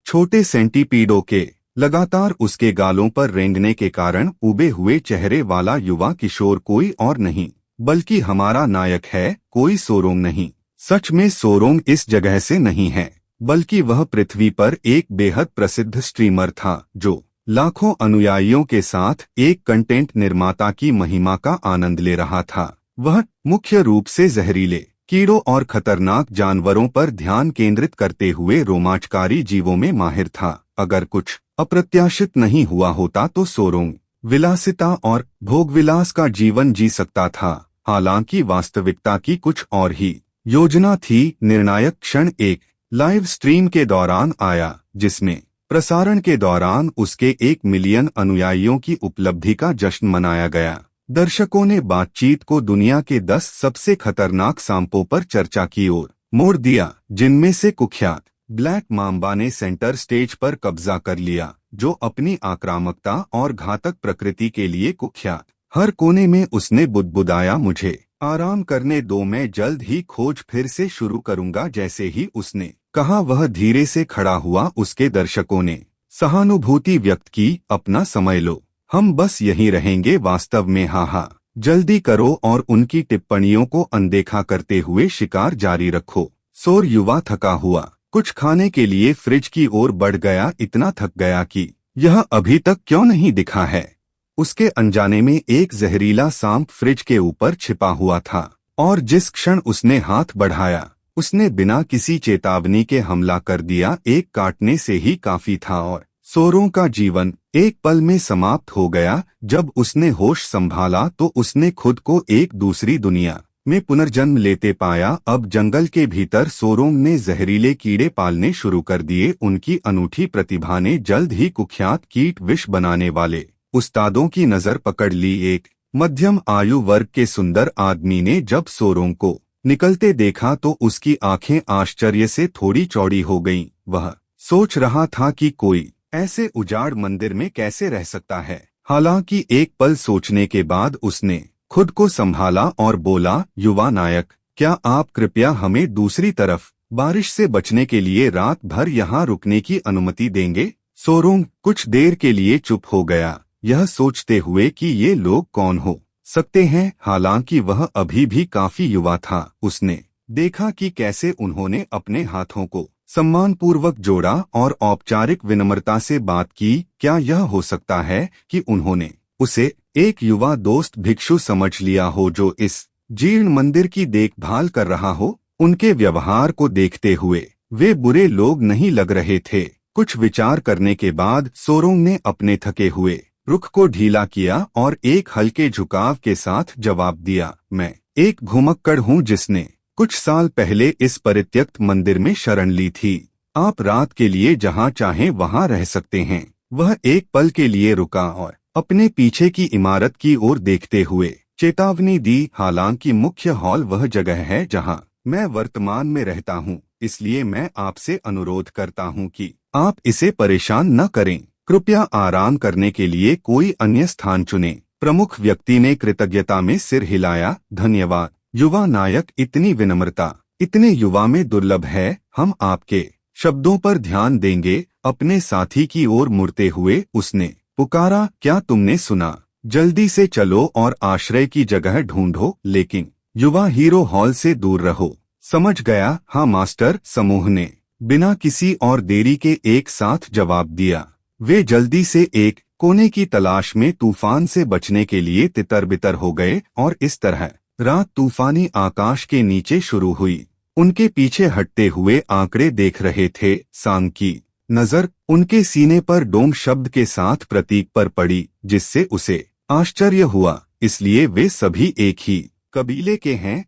छोटे सेंटीपीडों के लगातार उसके गालों पर रेंगने के कारण उबे हुए चेहरे वाला युवा किशोर कोई और नहीं बल्कि हमारा नायक है, कोई सोरोंग नहीं। सच में सोरोंग इस जगह से नहीं है, बल्कि वह पृथ्वी पर एक बेहद प्रसिद्ध स्ट्रीमर था जो लाखों अनुयायियों के साथ एक कंटेंट निर्माता की महिमा का आनंद ले रहा था। वह मुख्य रूप से जहरीले कीड़ों और खतरनाक जानवरों पर ध्यान केंद्रित करते हुए रोमांचकारी जीवों में माहिर था। अगर कुछ अप्रत्याशित नहीं हुआ होता तो सोरोंग विलासिता और भोगविलास का जीवन जी सकता था। हालांकि वास्तविकता की कुछ और ही योजना थी। निर्णायक क्षण एक लाइव स्ट्रीम के दौरान आया, जिसमें प्रसारण के दौरान उसके 1 मिलियन अनुयायियों की उपलब्धि का जश्न मनाया गया। दर्शकों ने बातचीत को दुनिया के 10 सबसे खतरनाक सांपों पर चर्चा की ओर मोड़ दिया, जिनमें से कुख्यात ब्लैक माम्बा ने सेंटर स्टेज पर कब्जा कर लिया, जो अपनी आक्रामकता और घातक प्रकृति के लिए कुख्यात। हर कोने में उसने बुदबुदाया, मुझे आराम करने दो, मैं जल्द ही खोज फिर से शुरू करूंगा। जैसे ही उसने कहा वह धीरे से खड़ा हुआ। उसके दर्शकों ने सहानुभूति व्यक्त की, अपना समय लो, हम बस यहीं रहेंगे वास्तव में, हाँ जल्दी करो और उनकी टिप्पणियों को अनदेखा करते हुए शिकार जारी रखो। सोर युवा थका हुआ कुछ खाने के लिए फ्रिज की ओर बढ़ गया, इतना थक गया कि यह अभी तक क्यों नहीं दिखा है। उसके अनजाने में एक जहरीला सांप फ्रिज के ऊपर छिपा हुआ था और जिस क्षण उसने हाथ बढ़ाया उसने बिना किसी चेतावनी के हमला कर दिया। एक काटने से ही काफी था और सोरों का जीवन एक पल में समाप्त हो गया। जब उसने होश संभाला तो उसने खुद को एक दूसरी दुनिया में पुनर्जन्म लेते पाया। अब जंगल के भीतर सोरोंग ने जहरीले कीड़े पालने शुरू कर दिए। उनकी अनूठी प्रतिभा ने जल्द ही कुख्यात कीट विष बनाने वाले उस्तादों की नजर पकड़ ली। एक मध्यम आयु वर्ग के सुंदर आदमी ने जब सोरोंग को निकलते देखा तो उसकी आंखें आश्चर्य से थोड़ी चौड़ी हो गईं। वह सोच रहा था कि कोई ऐसे उजाड़ मंदिर में कैसे रह सकता है। हालांकि एक पल सोचने के बाद उसने खुद को संभाला और बोला, युवा नायक, क्या आप कृपया हमें दूसरी तरफ बारिश से बचने के लिए रात भर यहाँ रुकने की अनुमति देंगे। सोरोंग कुछ देर के लिए चुप हो गया, यह सोचते हुए कि ये लोग कौन हो सकते हैं। हालांकि वह अभी भी काफी युवा था। उसने देखा कि कैसे उन्होंने अपने हाथों को सम्मानपूर्वक जोड़ा और औपचारिक विनम्रता से बात की। क्या यह हो सकता है कि उन्होंने उसे एक युवा दोस्त भिक्षु समझ लिया हो जो इस जीर्ण मंदिर की देखभाल कर रहा हो। उनके व्यवहार को देखते हुए वे बुरे लोग नहीं लग रहे थे। कुछ विचार करने के बाद सोरोंग ने अपने थके हुए रुख को ढीला किया और एक हल्के झुकाव के साथ जवाब दिया, मैं एक घुमक्कड़ हूँ जिसने कुछ साल पहले इस परित्यक्त मंदिर में शरण ली थी। आप रात के लिए जहाँ चाहें वहाँ रह सकते हैं। वह एक पल के लिए रुका और अपने पीछे की इमारत की ओर देखते हुए चेतावनी दी, हालांकि मुख्य हॉल वह जगह है जहाँ मैं वर्तमान में रहता हूँ, इसलिए मैं आपसे अनुरोध करता हूँ कि आप इसे परेशान न करें। कृपया आराम करने के लिए कोई अन्य स्थान चुनें। प्रमुख व्यक्ति ने कृतज्ञता में सिर हिलाया, धन्यवाद युवा नायक, इतनी विनम्रता इतने युवा में दुर्लभ है। हम आपके शब्दों पर ध्यान देंगे। अपने साथी की ओर मुड़ते हुए उसने पुकारा, क्या तुमने सुना? जल्दी से चलो और आश्रय की जगह ढूंढो, लेकिन युवा हीरो हॉल से दूर रहो। समझ गया, हाँ मास्टर, समूह ने बिना किसी और देरी के एक साथ जवाब दिया। वे जल्दी से एक कोने की तलाश में तूफान से बचने के लिए तितर-बितर हो गए और इस तरह रात तूफानी आकाश के नीचे शुरू हुई। उनके पीछे हटते हुए आंकड़े देख रहे थे। सांग की नजर उनके सीने पर डोम शब्द के साथ प्रतीक पर पड़ी, जिससे उसे आश्चर्य हुआ। इसलिए वे सभी एक ही कबीले के हैं।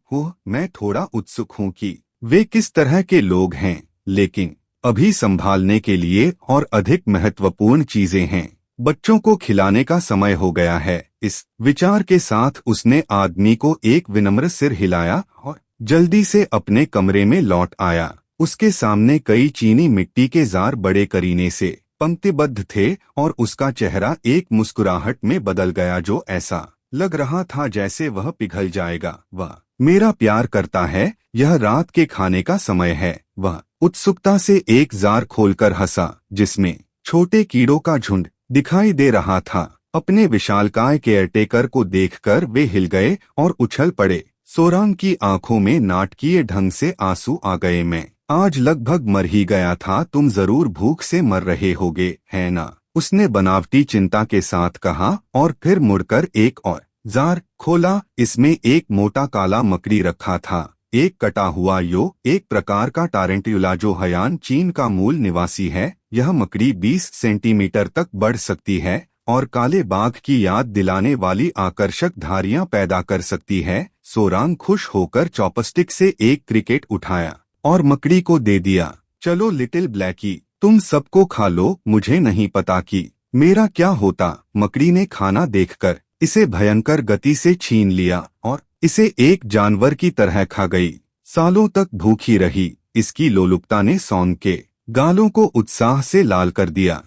मैं थोड़ा उत्सुक हूँ कि वे किस तरह के लोग हैं, लेकिन अभी संभालने के लिए और अधिक महत्वपूर्ण चीजें हैं। बच्चों को खिलाने का समय हो गया है। इस विचार के साथ उसने आदमी को एक विनम्र सिर हिलाया और जल्दी से अपने कमरे में लौट आया। उसके सामने कई चीनी मिट्टी के जार बड़े करीने से पंक्तिबद्ध थे और उसका चेहरा एक मुस्कुराहट में बदल गया जो ऐसा लग रहा था जैसे वह पिघल जाएगा। वह मेरा प्यार करता है, यह रात के खाने का समय है। वह उत्सुकता से एक जार खोलकर हंसा, जिसमें छोटे कीड़ों का झुंड दिखाई दे रहा था। अपने विशालकाय केयरटेकर को देखकर वे हिल गए और उछल पड़े। सोरांग की आंखों में नाटकीय ढंग से आंसू आ गए। मैं आज लगभग मर ही गया था, तुम जरूर भूख से मर रहे होगे, है ना? उसने बनावटी चिंता के साथ कहा और फिर मुड़कर एक और जार खोला। इसमें एक मोटा काला मकड़ी रखा था, एक कटा हुआ यो, एक प्रकार का टारेंट्यूला जो हयान चीन का मूल निवासी है। यह मकड़ी 20 सेंटीमीटर तक बढ़ सकती है और काले बाघ की याद दिलाने वाली आकर्षक धारियां पैदा कर सकती है। सोरांग खुश होकर चॉपस्टिक से एक क्रिकेट उठाया और मकड़ी को दे दिया। चलो लिटिल ब्लैकी, तुम सबको खा लो, मुझे नहीं पता कि मेरा क्या होता। मकड़ी ने खाना देखकर इसे भयंकर गति से छीन लिया और इसे एक जानवर की तरह खा गई। सालों तक भूखी रही, इसकी लोलुपता ने सौंग के गालों को उत्साह से लाल कर दिया।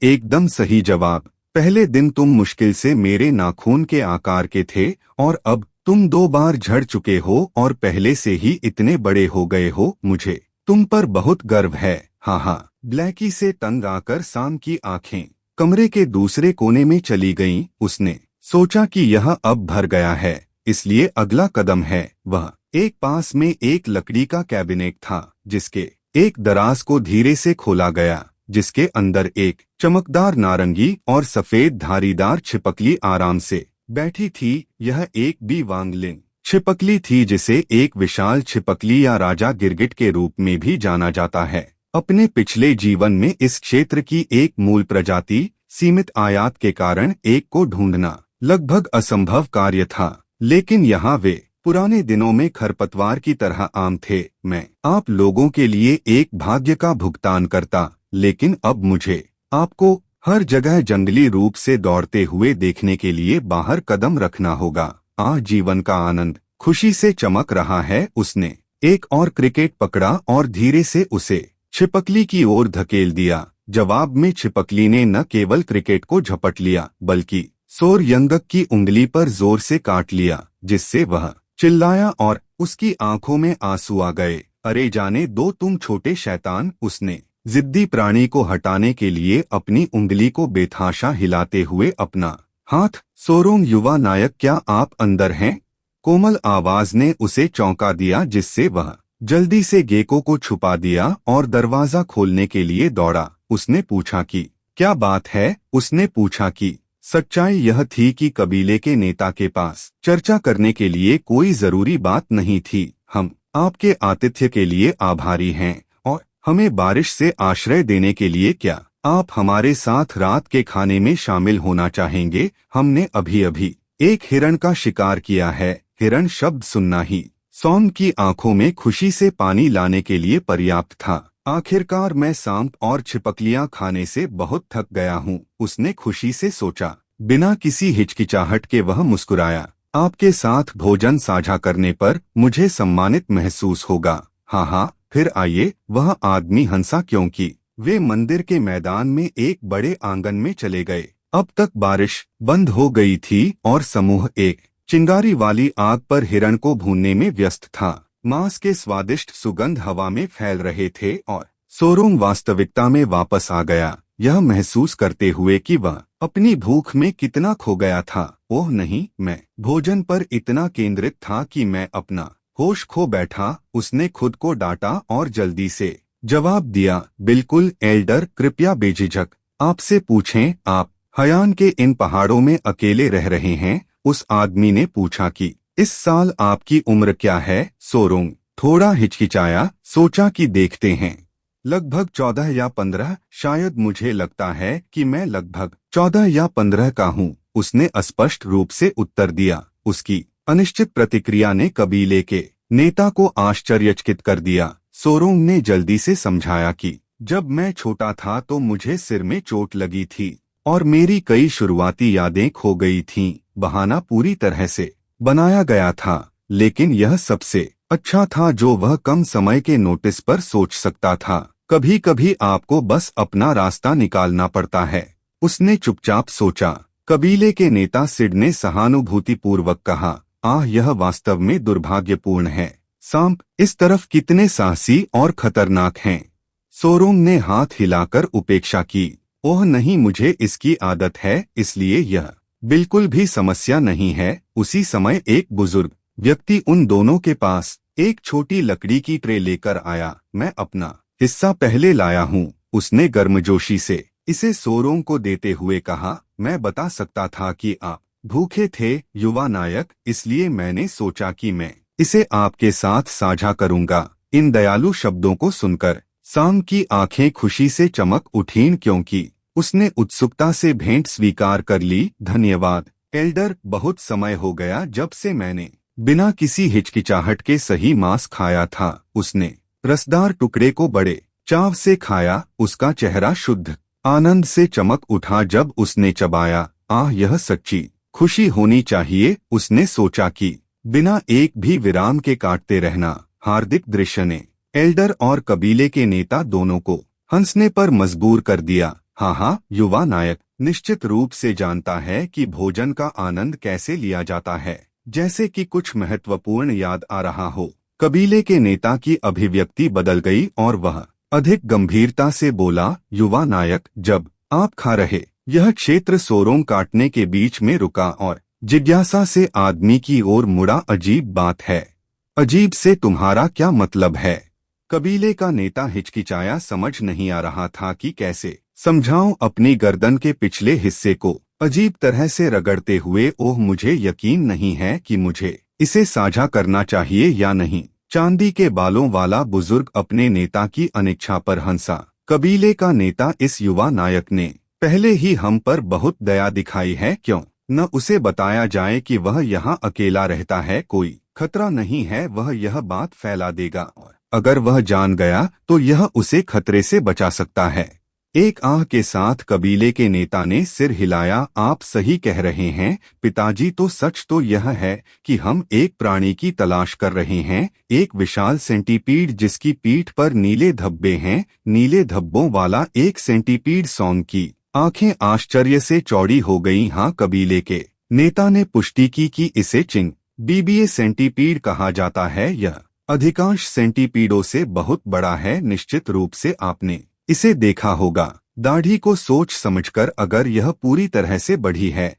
एकदम सही जवाब। पहले दिन तुम मुश्किल से मेरे नाखून के आकार के थे और अब तुम 2 बार झड़ चुके हो और पहले से ही इतने बड़े हो गए हो। मुझे तुम पर बहुत गर्व है। हाँ। ब्लैकी से तंग आकर साम की आंखें कमरे के दूसरे कोने में चली गईं। उसने सोचा कि यह अब भर गया है, इसलिए अगला कदम है वह। एक पास में एक लकड़ी का कैबिनेट था, जिसके एक दराज को धीरे से खोला गया, जिसके अंदर एक चमकदार नारंगी और सफेद धारीदार छिपकली आराम से बैठी थी। यह एक बी वांगलिंग छिपकली थी, जिसे एक विशाल छिपकली या राजा गिरगिट के रूप में भी जाना जाता है। अपने पिछले जीवन में इस क्षेत्र की एक मूल प्रजाति सीमित आयात के कारण एक को ढूंढना लगभग असंभव कार्य था, लेकिन यहाँ वे पुराने दिनों में खरपतवार की तरह आम थे। मैं आप लोगों के लिए एक भाग्य का भुगतान करता, लेकिन अब मुझे आपको हर जगह जंगली रूप से दौड़ते हुए देखने के लिए बाहर कदम रखना होगा। जीवन का आनंद खुशी से चमक रहा है। उसने एक और क्रिकेट पकड़ा और धीरे से उसे छिपकली की ओर धकेल दिया। जवाब में छिपकली ने न केवल क्रिकेट को झपट लिया, बल्कि सोर यंगक की उंगली पर जोर से काट लिया, जिससे वह चिल्लाया और उसकी आंखों में आंसू आ गए। अरे जाने दो तुम छोटे शैतान। उसने जिद्दी प्राणी को हटाने के लिए अपनी उंगली को बेतहाशा हिलाते हुए अपना हाथ। सोरोंग युवा नायक, क्या आप अंदर हैं? कोमल आवाज ने उसे चौंका दिया, जिससे वह जल्दी से गेको को छुपा दिया और दरवाजा खोलने के लिए दौड़ा। उसने पूछा कि क्या बात है? उसने पूछा कि सच्चाई यह थी कि कबीले के नेता के पास चर्चा करने के लिए कोई जरूरी बात नहीं थी। हम आपके आतिथ्य के लिए आभारी हैं और हमें बारिश से आश्रय देने के लिए क्या आप हमारे साथ रात के खाने में शामिल होना चाहेंगे? हमने अभी अभी एक हिरण का शिकार किया है। हिरण शब्द सुनना ही सौन की आंखों में खुशी से पानी लाने के लिए पर्याप्त था। आखिरकार मैं सांप और छिपकलियां खाने से बहुत थक गया हूँ, उसने खुशी से सोचा। बिना किसी हिचकिचाहट के वह मुस्कुराया। आपके साथ भोजन साझा करने पर मुझे सम्मानित महसूस होगा। हाँ, फिर आइए। वह आदमी हंसा क्योंकि वे मंदिर के मैदान में एक बड़े आंगन में चले गए। अब तक बारिश बंद हो गई थी और समूह एक चिंगारी वाली आग पर हिरण को भूनने में व्यस्त था। मांस के स्वादिष्ट सुगंध हवा में फैल रहे थे और सोरोंग वास्तविकता में वापस आ गया, यह महसूस करते हुए कि वह अपनी भूख में कितना खो गया था। ओह नहीं, मैं भोजन पर इतना केंद्रित था कि मैं अपना होश खो बैठा। उसने खुद को डांटा और जल्दी से जवाब दिया, बिल्कुल एल्डर, कृपया बेझिझक आपसे पूछें, आप हयान के इन पहाड़ों में अकेले रह रहे हैं? उस आदमी ने पूछा कि इस साल आपकी उम्र क्या है? सोरोंग थोड़ा हिचकिचाया, सोचा कि देखते हैं। लगभग 14 या 15, शायद मुझे लगता है कि मैं लगभग 14 या 15 का हूँ, उसने अस्पष्ट रूप से उत्तर दिया। उसकी अनिश्चित प्रतिक्रिया ने कबीले के नेता को आश्चर्यचकित कर दिया। सोरोंग ने जल्दी से समझाया कि जब मैं छोटा था तो मुझे सिर में चोट लगी थी और मेरी कई शुरुआती यादें खो गई थीं। बहाना पूरी तरह से बनाया गया था, लेकिन यह सबसे अच्छा था जो वह कम समय के नोटिस पर सोच सकता था। कभी कभी आपको बस अपना रास्ता निकालना पड़ता है। उसने चुपचाप सोचा। कबीले के नेता सिड ने सहानुभूतिपूर्वक कहा, यह वास्तव में दुर्भाग्यपूर्ण है। सांप इस तरफ कितने साहसी और खतरनाक हैं। सोरोंग ने हाथ हिलाकर उपेक्षा की। ओह नहीं, मुझे इसकी आदत है, इसलिए यह बिल्कुल भी समस्या नहीं है। उसी समय एक बुजुर्ग व्यक्ति उन दोनों के पास एक छोटी लकड़ी की ट्रे लेकर आया। मैं अपना हिस्सा पहले लाया हूँ, उसने गर्मजोशी से इसे सोरोंग को देते हुए कहा। मैं बता सकता था कि आप भूखे थे युवा नायक, इसलिए मैंने सोचा कि मैं इसे आपके साथ साझा करूंगा। इन दयालु शब्दों को सुनकर सांग की आंखें खुशी से चमक उठीं क्योंकि उसने उत्सुकता से भेंट स्वीकार कर ली। धन्यवाद एल्डर, बहुत समय हो गया जब से मैंने बिना किसी हिचकिचाहट के सही मांस खाया था। उसने रसदार टुकड़े को बड़े चाव से खाया। उसका चेहरा शुद्ध आनंद से चमक उठा जब उसने चबाया। आह, यह सच्ची खुशी होनी चाहिए, उसने सोचा कि बिना एक भी विराम के काटते रहना। हार्दिक दृश्य ने एल्डर और कबीले के नेता दोनों को हंसने पर मजबूर कर दिया। हाँ, युवा नायक निश्चित रूप से जानता है कि भोजन का आनंद कैसे लिया जाता है, जैसे कि कुछ महत्वपूर्ण याद आ रहा हो। कबीले के नेता की अभिव्यक्ति बदल गई और वह अधिक गंभीरता से बोला, युवा नायक, जब आप खा रहे यह क्षेत्र सोरोंग काटने के बीच में रुका और जिज्ञासा से आदमी की ओर मुड़ा। अजीब बात है। अजीब से तुम्हारा क्या मतलब है? कबीले का नेता हिचकिचाया, समझ नहीं आ रहा था कि कैसे समझाऊं अपनी गर्दन के पिछले हिस्से को अजीब तरह से रगड़ते हुए। ओह, मुझे यकीन नहीं है कि मुझे इसे साझा करना चाहिए या नहीं। चांदी के बालों वाला बुजुर्ग अपने नेता की अनिच्छा पर हंसा। कबीले का नेता, इस युवा नायक ने पहले ही हम पर बहुत दया दिखाई है, क्यों न उसे बताया जाए कि वह यहाँ अकेला रहता है, कोई खतरा नहीं है, वह यह बात फैला देगा और अगर वह जान गया तो यह उसे खतरे से बचा सकता है। एक आह के साथ कबीले के नेता ने सिर हिलाया। आप सही कह रहे हैं पिताजी, तो सच तो यह है कि हम एक प्राणी की तलाश कर रहे हैं, एक विशाल सेंटीपीड जिसकी पीठ पर नीले धब्बे हैं। नीले धब्बों वाला एक सेंटीपीड। सॉन्ग की आंखें आश्चर्य से चौड़ी हो गईं। हाँ, कबीले के नेता ने पुष्टि की कि इसे चिंग बीबीए सेंटीपीड कहा जाता है। यह अधिकांश सेंटीपीडों से बहुत बड़ा है। निश्चित रूप से आपने इसे देखा होगा। दाढ़ी को सोच समझकर, अगर यह पूरी तरह से बढ़ी है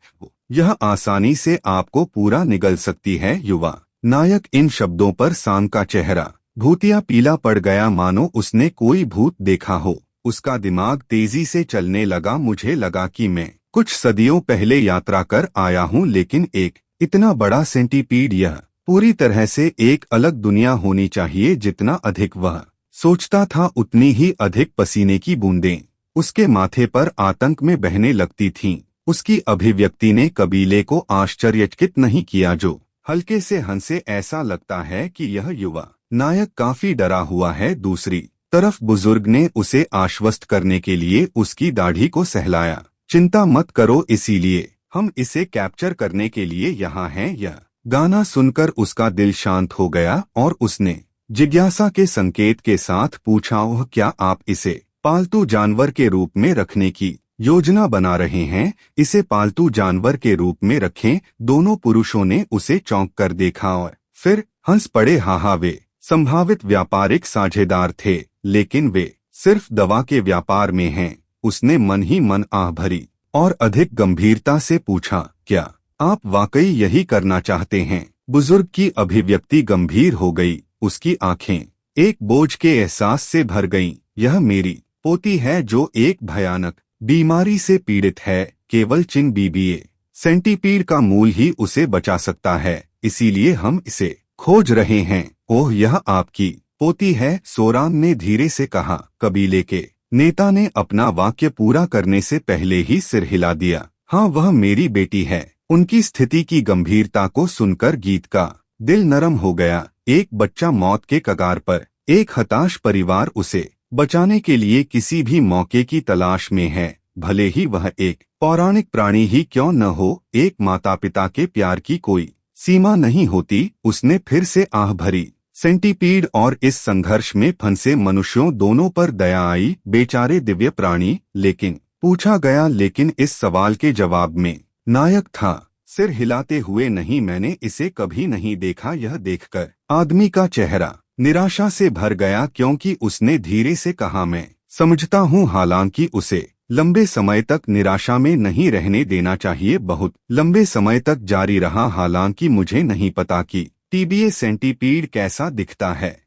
यह आसानी से आपको पूरा निगल सकती है। युवा नायक, इन शब्दों पर सांग का चेहरा भूतिया पीला पड़ गया, मानो उसने कोई भूत देखा हो। उसका दिमाग तेजी से चलने लगा। मुझे लगा कि मैं कुछ सदियों पहले यात्रा कर आया हूँ, लेकिन एक इतना बड़ा सेंटीपीड, यह पूरी तरह से एक अलग दुनिया होनी चाहिए। जितना अधिक वह सोचता था उतनी ही अधिक पसीने की बूंदें उसके माथे पर आतंक में बहने लगती थीं। उसकी अभिव्यक्ति ने कबीले को आश्चर्यचकित नहीं किया, जो हल्के से हंसे। ऐसा लगता है कि यह युवा नायक काफी डरा हुआ है। दूसरी तरफ बुजुर्ग ने उसे आश्वस्त करने के लिए उसकी दाढ़ी को सहलाया। चिंता मत करो, इसीलिए हम इसे कैप्चर करने के लिए यहाँ हैं। यह गाना सुनकर उसका दिल शांत हो गया और उसने जिज्ञासा के संकेत के साथ पूछा, ओह, क्या आप इसे पालतू जानवर के रूप में रखने की योजना बना रहे हैं? इसे पालतू जानवर के रूप में रखें। दोनों पुरुषों ने उसे चौंक कर देखा और फिर हंस पड़े। हाँ, वे संभावित व्यापारिक साझेदार थे, लेकिन वे सिर्फ दवा के व्यापार में हैं। उसने मन ही मन आह भरी और अधिक गंभीरता से पूछा, क्या आप वाकई यही करना चाहते हैं? बुजुर्ग की अभिव्यक्ति गंभीर हो गई। उसकी आंखें एक बोझ के एहसास से भर गईं। यह मेरी पोती है जो एक भयानक बीमारी से पीड़ित है। केवल चिंग बीबीए सेंटीपीड का मूल ही उसे बचा सकता है, इसीलिए हम इसे खोज रहे हैं। ओह, यह आपकी पोती है, सोरांग ने धीरे से कहा। कबीले के नेता ने अपना वाक्य पूरा करने से पहले ही सिर हिला दिया। हाँ, वह मेरी बेटी है। उनकी स्थिति की गंभीरता को सुनकर गीत का दिल नरम हो गया। एक बच्चा मौत के कगार पर, एक हताश परिवार उसे बचाने के लिए किसी भी मौके की तलाश में है, भले ही वह एक पौराणिक प्राणी ही क्यों न हो। एक माता पिता के प्यार की कोई सीमा नहीं होती। उसने फिर से आह भरी। सेंटीपीड और इस संघर्ष में फंसे मनुष्यों दोनों पर दया आई। बेचारे दिव्य प्राणी। लेकिन पूछा गया, लेकिन इस सवाल के जवाब में नायक था सिर हिलाते हुए नहीं, मैंने इसे कभी नहीं देखा। यह देखकर आदमी का चेहरा निराशा से भर गया, क्योंकि उसने धीरे से कहा, मैं समझता हूँ, हालांकि उसे लंबे समय तक निराशा में नहीं रहने देना चाहिए। बहुत लंबे समय तक जारी रहा, हालांकि मुझे नहीं पता कि टीबीए सेंटीपीड कैसा दिखता है।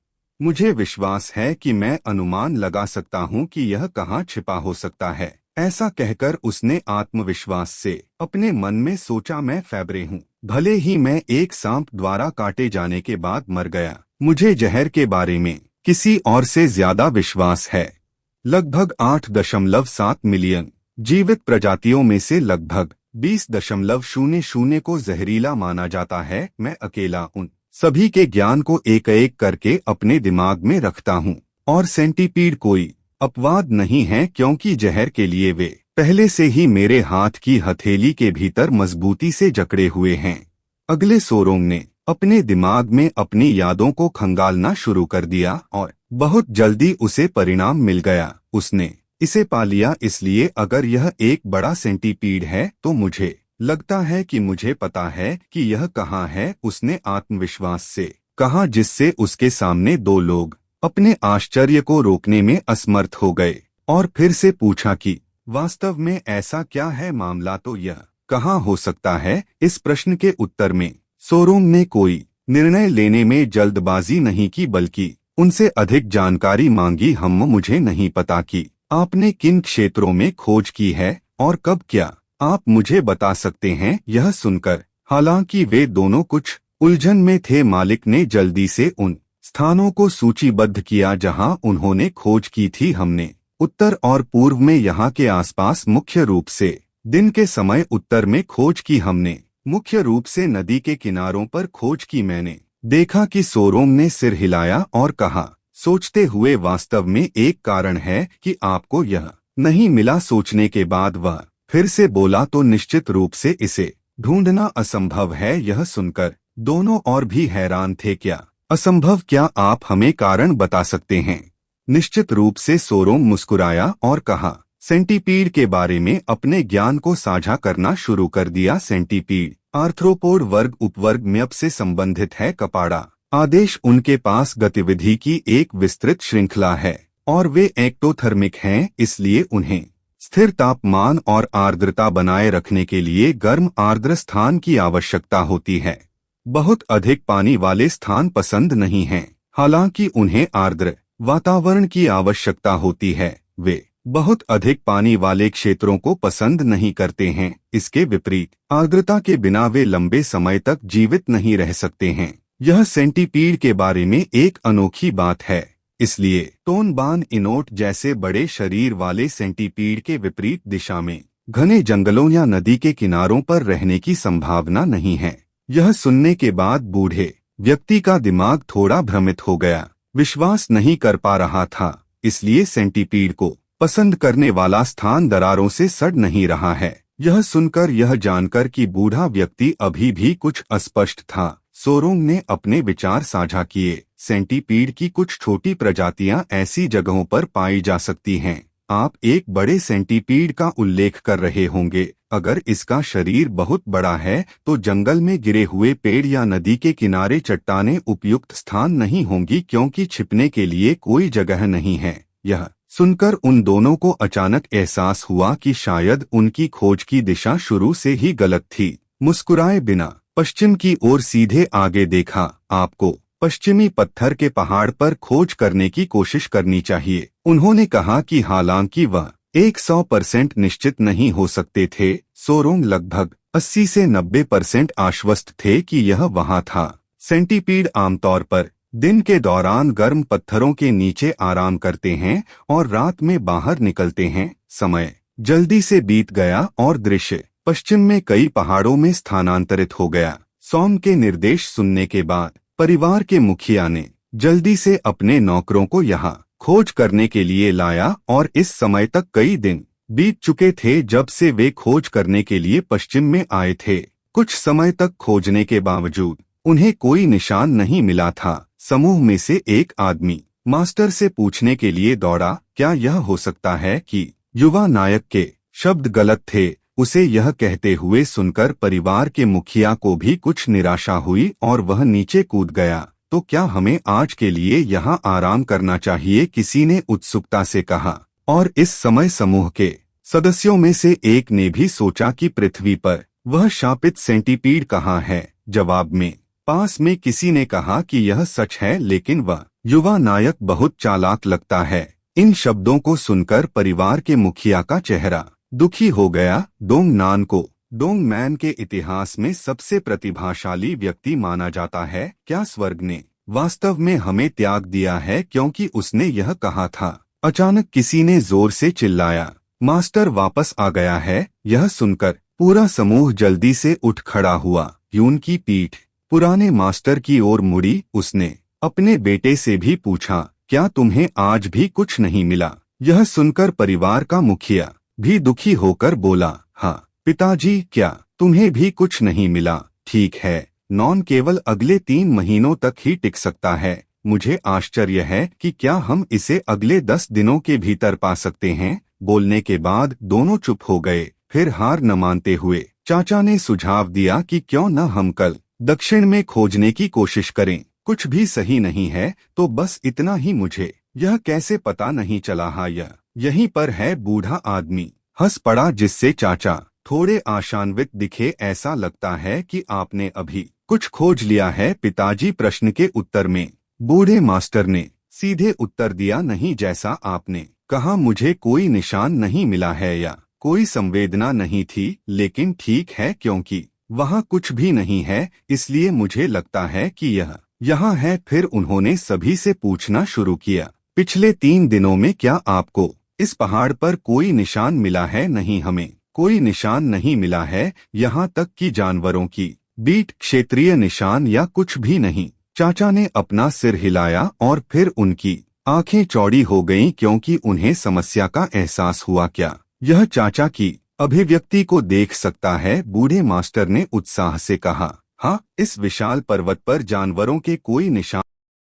मुझे विश्वास है कि मैं अनुमान लगा सकता हूँ कि यह कहाँ छिपा हो सकता है। ऐसा कहकर उसने आत्मविश्वास से अपने मन में सोचा, मैं फैब्रे हूँ, भले ही मैं एक सांप द्वारा काटे जाने के बाद मर गया, मुझे जहर के बारे में किसी और से ज्यादा विश्वास है। लगभग 8.7 मिलियन जीवित प्रजातियों में से लगभग 20.00 को जहरीला माना जाता है। मैं अकेला उन सभी के ज्ञान को एक एक करके अपने दिमाग में रखता हूँ, और सेंटीपीड कोई अपवाद नहीं है, क्योंकि जहर के लिए वे पहले से ही मेरे हाथ की हथेली के भीतर मजबूती से जकड़े हुए हैं। अगले सोरोंग ने अपने दिमाग में अपनी यादों को खंगालना शुरू कर दिया, और बहुत जल्दी उसे परिणाम मिल गया। उसने इसे पा लिया, इसलिए अगर यह एक बड़ा सेंटीपीड है तो मुझे लगता है कि मुझे पता है कि यह कहाँ है, उसने आत्मविश्वास से कहा, जिससे उसके सामने दो लोग अपने आश्चर्य को रोकने में असमर्थ हो गए, और फिर से पूछा कि वास्तव में ऐसा क्या है मामला, तो यह कहाँ हो सकता है। इस प्रश्न के उत्तर में सोरोंग ने कोई निर्णय लेने में जल्दबाजी नहीं की, बल्कि उनसे अधिक जानकारी मांगी। मुझे नहीं पता कि आपने किन क्षेत्रों में खोज की है और कब, क्या आप मुझे बता सकते हैं। यह सुनकर हालांकि वे दोनों कुछ उलझन में थे, मालिक ने जल्दी से उन स्थानों को सूचीबद्ध किया जहां उन्होंने खोज की थी। हमने उत्तर और पूर्व में यहाँ के आसपास मुख्य रूप से दिन के समय उत्तर में खोज की। हमने मुख्य रूप से नदी के किनारों पर खोज की। मैंने देखा कि सोरोंग ने सिर हिलाया और कहा, सोचते हुए, वास्तव में एक कारण है कि आपको यह नहीं मिला। सोचने के बाद वह फिर से बोला, तो निश्चित रूप से इसे ढूंढना असंभव है। यह सुनकर दोनों और भी हैरान थे। क्या असंभव? क्या आप हमें कारण बता सकते हैं? निश्चित रूप से, सोरोंग मुस्कुराया और कहा, सेंटीपीड के बारे में अपने ज्ञान को साझा करना शुरू कर दिया। सेंटीपीड आर्थ्रोपोड वर्ग उपवर्ग म्यप से संबंधित है। कपाड़ा आदेश उनके पास गतिविधि की एक विस्तृत श्रृंखला है, और वे एक्टोथर्मिक हैं, इसलिए उन्हें स्थिर तापमान और आर्द्रता बनाए रखने के लिए गर्म आर्द्र स्थान की आवश्यकता होती है। बहुत अधिक पानी वाले स्थान पसंद नहीं हैं, हालांकि उन्हें आर्द्र वातावरण की आवश्यकता होती है। वे बहुत अधिक पानी वाले क्षेत्रों को पसंद नहीं करते हैं। इसके विपरीत, आर्द्रता के बिना वे लंबे समय तक जीवित नहीं रह सकते हैं। यह सेंटीपीड के बारे में एक अनोखी बात है। इसलिए टोनबान इनोट जैसे बड़े शरीर वाले सेंटीपीड के विपरीत दिशा में घने जंगलों या नदी के किनारों पर रहने की संभावना नहीं है। यह सुनने के बाद बूढ़े व्यक्ति का दिमाग थोड़ा भ्रमित हो गया, विश्वास नहीं कर पा रहा था। इसलिए सेंटीपीड को पसंद करने वाला स्थान दरारों से सड़ नहीं रहा है। यह सुनकर, यह जानकर कि बूढ़ा व्यक्ति अभी भी कुछ अस्पष्ट था, सोरोंग ने अपने विचार साझा किए। सेंटीपीड की कुछ छोटी प्रजातियां ऐसी जगहों पर पाई जा सकती हैं। आप एक बड़े सेंटीपीड का उल्लेख कर रहे होंगे। अगर इसका शरीर बहुत बड़ा है तो जंगल में गिरे हुए पेड़ या नदी के किनारे चट्टानें उपयुक्त स्थान नहीं होंगी, क्योंकि छिपने के लिए कोई जगह नहीं है। यह सुनकर उन दोनों को अचानक एहसास हुआ कि शायद उनकी खोज की दिशा शुरू से ही गलत थी। मुस्कुराए बिना पश्चिम की ओर सीधे आगे देखा। आपको पश्चिमी पत्थर के पहाड़ पर खोज करने की कोशिश करनी चाहिए। उन्होंने कहा कि हालांकि वह 100% निश्चित नहीं हो सकते थे, सोरोंग लगभग 80 से 90% आश्वस्त थे कि यह वहां था। सेंटीपीड आमतौर पर दिन के दौरान गर्म पत्थरों के नीचे आराम करते हैं और रात में बाहर निकलते हैं। समय जल्दी से बीत गया और दृश्य पश्चिम में कई पहाड़ों में स्थानांतरित हो गया। सॉम के निर्देश सुनने के बाद परिवार के मुखिया ने जल्दी से अपने नौकरों को यहाँ खोज करने के लिए लाया, और इस समय तक कई दिन बीत चुके थे जब से वे खोज करने के लिए पश्चिम में आए थे। कुछ समय तक खोजने के बावजूद उन्हें कोई निशान नहीं मिला था। समूह में से एक आदमी मास्टर से पूछने के लिए दौड़ा, क्या यह हो सकता है कि युवा नायक के शब्द गलत थे? उसे यह कहते हुए सुनकर परिवार के मुखिया को भी कुछ निराशा हुई और वह नीचे कूद गया। तो क्या हमें आज के लिए यहाँ आराम करना चाहिए? किसी ने उत्सुकता से कहा। और इस समय समूह के सदस्यों में से एक ने भी सोचा कि पृथ्वी पर वह शापित सेंटीपीड कहाँ है। जवाब में पास में किसी ने कहा कि यह सच है, लेकिन वह युवा नायक बहुत चालाक लगता है। इन शब्दों को सुनकर परिवार के मुखिया का चेहरा दुखी हो गया। डोंग नान को डोंग मैन के इतिहास में सबसे प्रतिभाशाली व्यक्ति माना जाता है। क्या स्वर्ग ने वास्तव में हमें त्याग दिया है क्योंकि उसने यह कहा था? अचानक किसी ने जोर से चिल्लाया, मास्टर वापस आ गया है। यह सुनकर पूरा समूह जल्दी से उठ खड़ा हुआ। यून की पीठ पुराने मास्टर की ओर मुड़ी। उसने अपने बेटे से भी पूछा, क्या तुम्हें आज भी कुछ नहीं मिला? यह सुनकर परिवार का मुखिया भी दुखी होकर बोला, हाँ पिताजी, क्या तुम्हें भी कुछ नहीं मिला? ठीक है, नॉन केवल अगले 3 महीनों तक ही टिक सकता है। मुझे आश्चर्य है कि क्या हम इसे अगले 10 दिनों के भीतर पा सकते हैं। बोलने के बाद दोनों चुप हो गए। फिर हार न मानते हुए चाचा ने सुझाव दिया कि क्यों न हम कल दक्षिण में खोजने की कोशिश करें। कुछ भी सही नहीं है तो बस इतना ही। मुझे यह कैसे पता नहीं चला? हाँ, यह यहीं पर है। बूढ़ा आदमी हंस पड़ा, जिससे चाचा थोड़े आशान्वित दिखे। ऐसा लगता है कि आपने अभी कुछ खोज लिया है पिताजी। प्रश्न के उत्तर में बूढ़े मास्टर ने सीधे उत्तर दिया, नहीं, जैसा आपने कहा मुझे कोई निशान नहीं मिला है या कोई संवेदना नहीं थी। लेकिन ठीक है, क्योंकि वहाँ कुछ भी नहीं है, इसलिए मुझे लगता है कि यह यहाँ है। फिर उन्होंने सभी से पूछना शुरू किया, पिछले 3 दिनों में क्या आपको इस पहाड़ पर कोई निशान मिला है? नहीं, हमें कोई निशान नहीं मिला है, यहाँ तक कि जानवरों की बीट, क्षेत्रीय निशान या कुछ भी नहीं। चाचा ने अपना सिर हिलाया और फिर उनकी आंखें चौड़ी हो गईं, क्योंकि उन्हें समस्या का एहसास हुआ। क्या यह चाचा की अभिव्यक्ति को देख सकता है? बूढ़े मास्टर ने उत्साह से कहा, हाँ, इस विशाल पर्वत पर जानवरों के कोई निशान